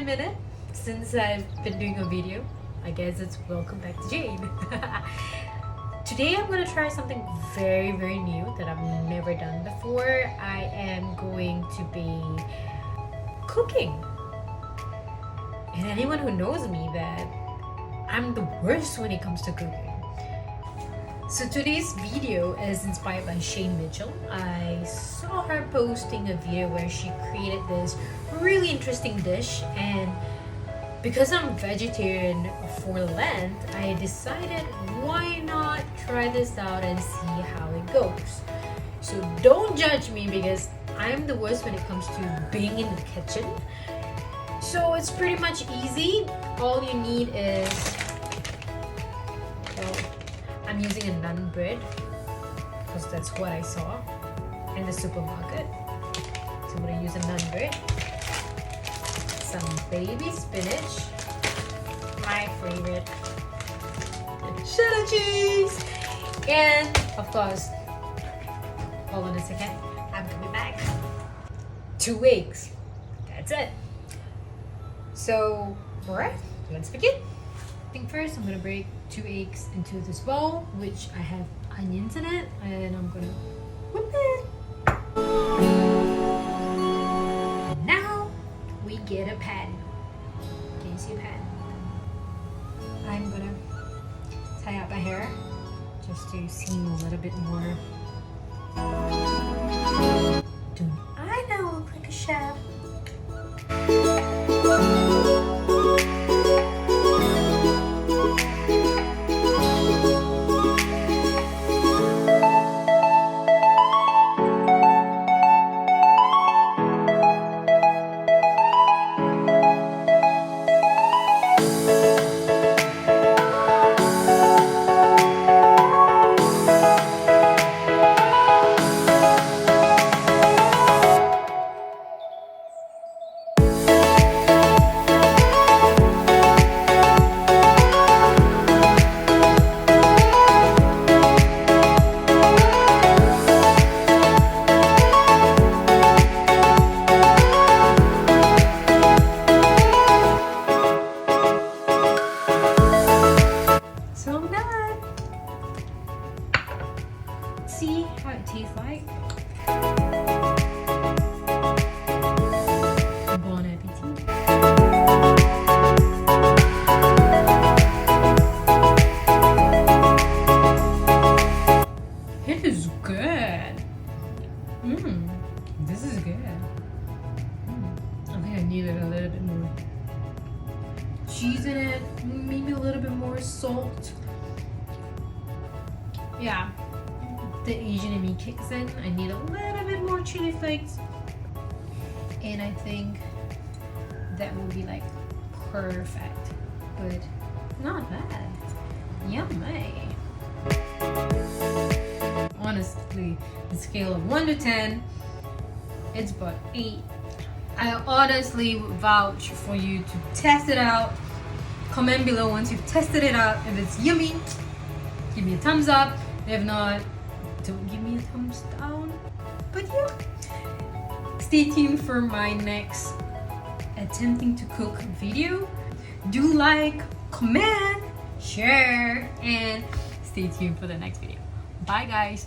minute since I've been doing a video. I guess it's welcome back to Jade. Today I'm gonna try something very new that I've never done before. I am going to be cooking. And anyone who knows me that I'm the worst when it comes to cooking. So today's video is inspired by Shane Mitchell. I saw her posting a video where she created this really interesting dish, and because I'm vegetarian for Lent, I decided why not try this out and see how it goes. So don't judge me because I'm the worst when it comes to being in the kitchen. So it's pretty much easy. All you need is, well, I'm using a naan bread because that's what I saw in the supermarket. So I'm gonna use a naan bread, some baby spinach, my favorite, cheddar cheese, and of course, hold on a second, I'm coming back. 2 eggs. That's it. So, alright, let's begin. I think first I'm gonna break 2 eggs into this bowl, which I have onions in it, and I'm gonna whip it. Now we get a pan. Can you see a pan? I'm gonna tie up my hair just to seem a little bit more. Don't I now look like a chef? See how it tastes like. Bon appetit. It is good. This is good. I think I needed a little bit more cheese in it, maybe a little bit more salt. Yeah. The Asian in me kicks in. I need a little bit more chili flakes, and I think that will be like perfect, but not bad. Yummy. Honestly, the scale of 1 to 10, it's about 8. I honestly would vouch for you to test it out. Comment below once you've tested it out. If it's yummy, give me a thumbs up. If not, don't give me a thumbs down. But yeah, stay tuned for my next attempting to cook video. Do like, comment, share, and stay tuned for the next video. Bye guys.